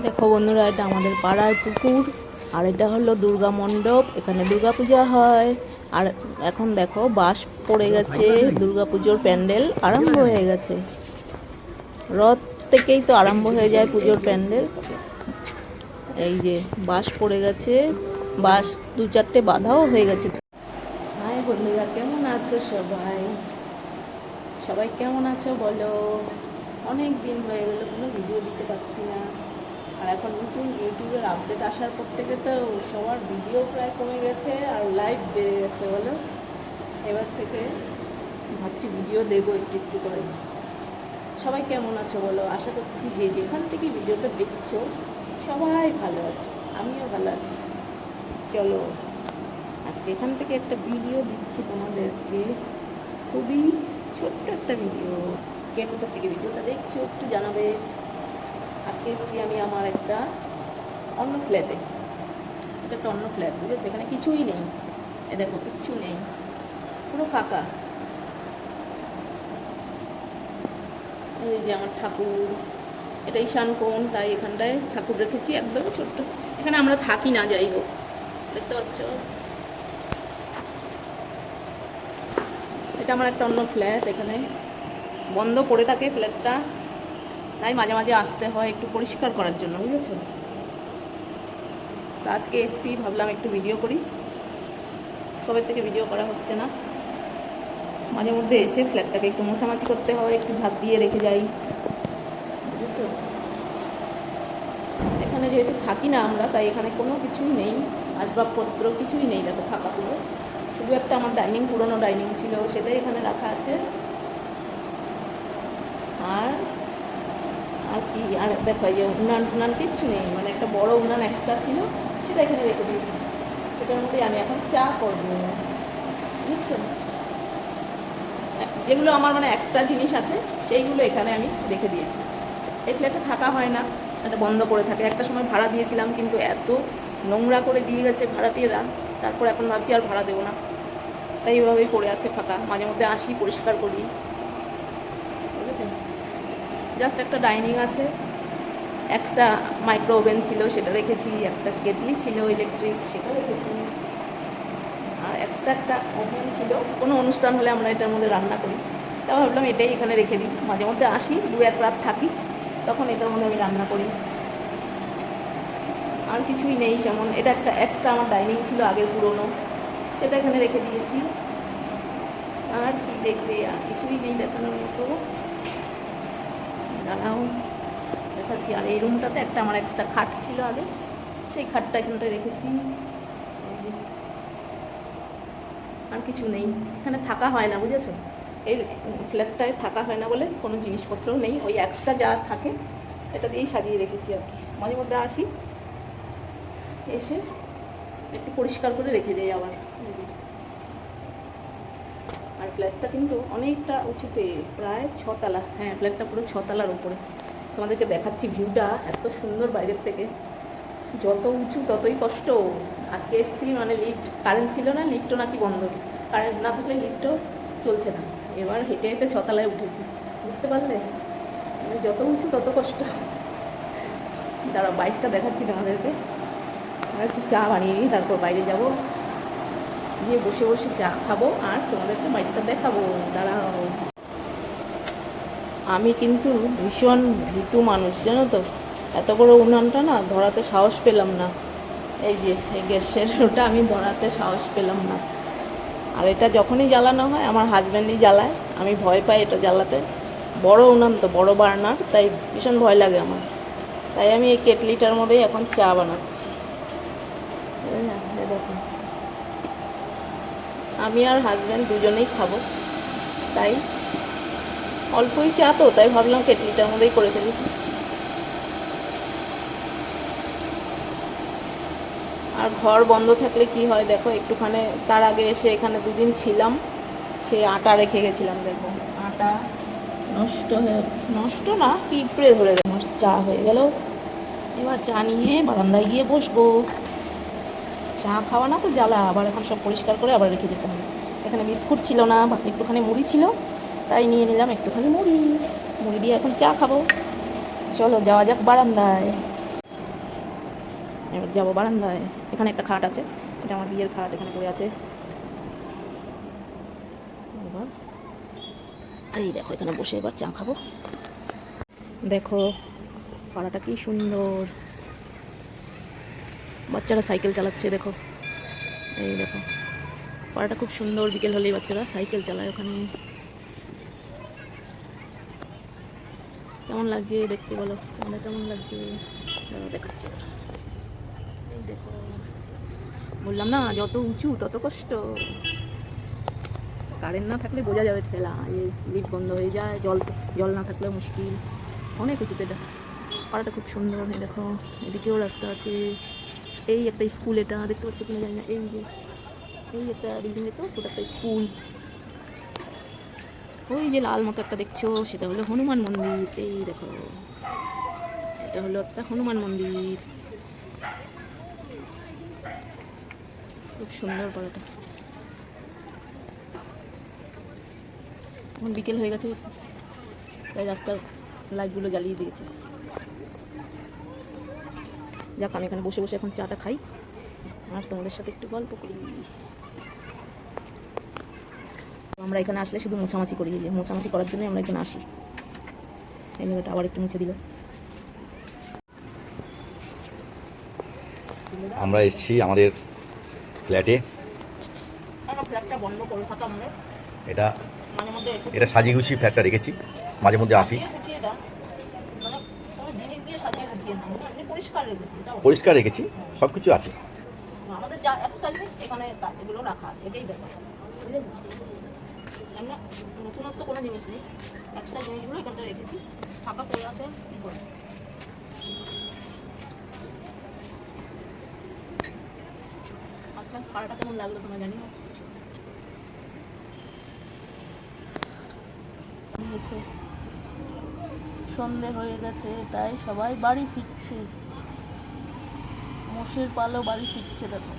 দেখো বন্ধুরা, এটা আমাদের পাড়ার পুকুর আর এটা হলো দুর্গা মণ্ডপ। এখানে দুর্গা পূজা হয়। আর এখন দেখো বাঁশ পড়ে গেছে, দুর্গা পুজোর প্যান্ডেল আরম্ভ হয়ে গেছে। রথ থেকেই তো আরম্ভ হয়ে যায় পুজোর প্যান্ডেল। এই যে বাঁশ পড়ে গেছে, বাঁশ দু চারটে বাঁধাও হয়ে গেছে। হাই বন্ধুরা, কেমন আছো সবাই? সবাই কেমন আছো বলো? অনেক দিন হয়ে গেল কোনো ভিডিও দিতে পারছি না। আর এখন নতুন ইউটিউবের আপডেট আসার পর থেকে তো সবার ভিডিও প্রায় কমে গেছে আর লাইভ বেড়ে গেছে বলো। এবার থেকে ভাবছি ভিডিও দেবো একটু একটু করে। সবাই কেমন আছো বলো? আশা করছি যে যেখান থেকে ভিডিওটা দেখছো সবাই ভালো আছো, আমিও ভালো আছি। চলো আজকে এখান থেকে একটা ভিডিও দিচ্ছি তোমাদেরকে, খুবই ছোট্ট একটা ভিডিও। কে কোথা থেকে ভিডিওটা দেখছো একটু জানাবে। আজকে এসেছি আমি আমার একটা অন্য ফ্ল্যাটে। এটা একটা অন্য ফ্ল্যাট, বুঝেছো? এখানে কিছুই নেই, এ দেখো কিচ্ছু নেই, পুরো ফাঁকা। এই যে আমার ঠাকুর, এটা ঈশান কোণ, তাই এখানটায় ঠাকুর রেখেছি একদম ছোট্ট। এখানে আমরা থাকি না, যাই হোক দেখতে পাচ্ছ। এটা আমার একটা অন্য ফ্ল্যাট, এখানে বন্ধ পড়ে থাকে ফ্ল্যাটটা, তাই মাঝে মাঝে আসতে হয় একটু পরিষ্কার করার জন্য, বুঝেছো? তো আজকে এসছি, ভাবলাম একটু ভিডিও করি। কবে থেকে ভিডিও করা হচ্ছে না, মাঝে মধ্যে এসে ফ্ল্যাটটাকে একটু মোছামাছি করতে হয়, একটু ঝাঁপ দিয়ে রেখে যাই, বুঝেছো? এখানে যেহেতু থাকি না আমরা, তাই এখানে কোনো কিছুই নেই, আসবাবপত্র কিছুই নেই। দেখো ফাঁকা পুরো, শুধু একটা আমার ডাইনিং, পুরনো ডাইনিং ছিল, সেটাই এখানে রাখা আছে। আর আর কি, আর দেখো এই যে উনান টুনান কিচ্ছু নেই, মানে একটা বড় উনান এক্সট্রা ছিল, সেটা এখানে রেখে দিয়েছি। সেটার মধ্যেই আমি এখন চা করবো, বুঝছো? যেগুলো আমার মানে এক্সট্রা জিনিস আছে সেইগুলো এখানে আমি রেখে দিয়েছি। এই ফ্ল্যাটে থাকা হয় না, এটা বন্ধ করে থাকে। একটা সময় ভাড়া দিয়েছিলাম, কিন্তু এত নোংরা করে দিয়ে গেছে ভাড়াটিয়েরা, তারপর এখন ভাবছি আর ভাড়া দেবো না, তাই এভাবেই পড়ে আছে ফাঁকা। মাঝে মধ্যে আসি, পরিষ্কার করি, বুঝেছেন? জাস্ট একটা ডাইনিং আছে, এক্সট্রা মাইক্রো ওভেন ছিল সেটা রেখেছি, একটা কেটলি ছিল ইলেকট্রিক সেটা রেখেছি, আর এক্সট্রা একটা ওভেন ছিল, কোনো অনুষ্ঠান হলে আমরা এটার মধ্যে রান্না করি। তাও ভাবলাম এটাই এখানে রেখে দিই, মাঝে মধ্যে আসি, দু এক রাত থাকি, তখন এটার মধ্যে আমি রান্না করি। আর কিছুই নেই যেমন, এটা একটা এক্সট্রা আমার ডাইনিং ছিল আগের পুরনো, সেটা এখানে রেখে দিয়েছি। আর কি দেখবে, আর কিছুই নেই দেখানোর মতো। দাঁড়াও দেখাচ্ছি। আর এই রুমটাতে একটা আমার এক্সট্রা খাট ছিল আগে, সেই খাটটা এখানটায় রেখেছি। আর কিছু নেই, এখানে থাকা হয় না, বুঝেছো? এই ফ্ল্যাটটায় থাকা হয় না বলে কোনো জিনিসপত্রও নেই, ওই এক্সট্রা যা থাকে এটা দিয়েই সাজিয়ে রেখেছি আর কি। মাঝে মধ্যে আসি, এসে একটু পরিষ্কার করে রেখে যাই আবার। আর ফ্ল্যাটটা কিন্তু অনেকটা উঁচুতে, প্রায় 6 তলা। হ্যাঁ, ফ্ল্যাটটা পুরো 6 তলার উপরে। তোমাদেরকে দেখাচ্ছি ভিউটা, এত সুন্দর বাইরের থেকে। যত উঁচু ততই কষ্ট। আজকে এসছি, মানে লিফট, কারেন্ট ছিল না, লিফটও নাকি বন্ধ। কারেন্ট না থাকলে লিফটও চলছে না। এবার হেঁটে হেঁটে 6 তলায় উঠেছি, বুঝতে পারলে? মানে যত উঁচু তত কষ্ট। দাঁড়াও বাইকটা দেখাচ্ছি তোমাদেরকে। আর একটু চা বানিয়ে নিই, তারপর বাইরে যাব, গিয়ে বসে বসে চা খাবো আর তোমাদেরকে বাইকটা দেখাবো। দাঁড়াও। আমি কিন্তু ভীষণ ভীতু মানুষ, জানো তো? এত বড় উনানটা না ধরাতে সাহস পেলাম না। এই যে এই গ্যাসের ওটা আমি ধরাতে সাহস পেলাম না। আর এটা যখনই জ্বালানো হয় আমার হাজব্যান্ডই জ্বালায়, আমি ভয় পাই এটা জ্বালাতে। বড় উনান তো, বড় বার্নার, তাই ভীষণ ভয় লাগে আমার। তাই আমি এই কেটলিটার মধ্যেই এখন চা বানাচ্ছি। দেখো, আমি আর হাজব্যান্ড দুজনেই খাবো, তাই অল্পই চা তো, তাই ভাবলাম কেটলিটার মধ্যেই করে ফেলি। আর ঘর বন্ধ থাকলে কি হয় দেখো, একটুখানি তার আগে এসে এখানে দুদিন ছিলাম, সেই আটা রেখে গেছিলাম, দেখো আটা নষ্ট হয়ে, নষ্ট না, পিঁপড়ে ধরে গেল। আমার চা হয়ে গেল, এবার চা নিয়ে বারান্দায় গিয়ে বসবো। চা খাওয়া না তো জ্বালা, আবার এখন সব পরিষ্কার করে আবার রেখে দিতে হবে। এখানে বিস্কুট ছিল না, একটুখানি মুড়ি ছিল, তাই নিয়ে নিলাম একটুখানি মুড়ি। মুড়ি দিয়ে এখন চা খাবো। চলো যাওয়া যাক বারান্দায়। এবার যাবো বারান্দায়। এখানে একটা খাট আছে, এটা আমার বিয়ের খাট, এখানে পড়ে আছে। এবার এই দেখো এখানে বসে এবার চা খাবো। দেখো পাড়াটা কি সুন্দর, বাচ্চারা সাইকেল চালাচ্ছে দেখো, এই দেখো পাড়াটা খুব সুন্দর। বিকেল হলেই বাচ্চারা সাইকেল চালায় ওখানে। কেমন লাগছে দেখতে বলো, তোমাদের কেমন লাগছে? দেখাচ্ছি এই দেখো, বললাম না যত উঁচু তত কষ্ট। কারেন্ট না থাকলে বোঝা যাবে ঠেলা, এই লিফট বন্ধ হয়ে যায়, জল না থাকলেও মুশকিল। অনেক উঁচুতে এটা, পাড়াটা খুব সুন্দর। এই দেখো এদিকেও রাস্তা আছে। এই একটা স্কুল, এটা দেখতে পাচ্ছ কিনা জানি না, এই যে এই একটা বিল্ডিং দেখতে পাচ্ছ, ওটা একটা স্কুল। ওই যে লাল মতো একটা দেখছো সেটা হলো হনুমান মন্দির। এই দেখো এটা হলো একটা হনুমান মন্দির, খুব সুন্দর পাড়াটা। এখন বিকেল হয়ে গেছে তাই রাস্তার লাইটগুলো জ্বালিয়ে দিয়েছে। যাক আমি এখানে বসে বসে এখন চাটা খাই আর তোমাদের সাথে একটু গল্প করি। আমরা এখানে আসলে শুধু মোছামাছি করি, যে মোছামাছি করার জন্যই আমরা এখানে আসি। এই জায়গাটা আবার একটু মুছে দিল। আমরা এসেছি আমাদের ফ্ল্যাটে। ফ্ল্যাটটা বন্ধ করে থাকা আমরা, এটা মাঝে মধ্যে এটা সাজিয়ে গুছিয়ে ফ্ল্যাটটা রেখেছি, মাঝে মধ্যে আসি। পরিষ্কার রেখেছি, সব কিছু আছে। আমাদের যা এক্সট্রা জিনিস এখানে এগুলো রাখা আছে, এটাই ব্যাপার। এমনি নতুনত্ব কোনো জিনিস নেই, এক্সট্রা জিনিসগুলো এখানটা রেখেছি, ফাঁকা পড়ে আছে কী করে। আচ্ছা পাড়াটা কেমন লাগলো তোমরা জানিও। সন্ধে হয়ে গেছে তাই সবাই বাড়ি ফিরছে, মোষের পালও বাড়ি ফিরছে। দেখো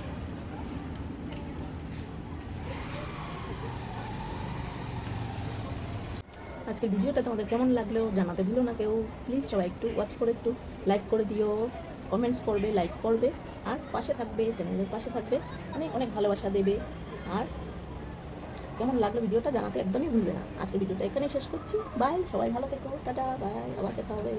আজকের ভিডিওটা তোমাদের কেমন লাগলো জানাতে ভুলো না কেউ। প্লিজ সবাই একটু ওয়াচ করে একটু লাইক করে দিও, কমেন্টস করবে, লাইক করবে আর পাশে থাকবে, চ্যানেলের পাশে থাকবে, অনেক অনেক ভালোবাসা দেবে। আর কেমন লাগলো ভিডিওটা জানাতে একদমই ভুলবে না। আজকের ভিডিওটা এখানেই শেষ করছি। বাই, সবাই ভালো থেকো, টাটা, বাই, আবার দেখা হবে।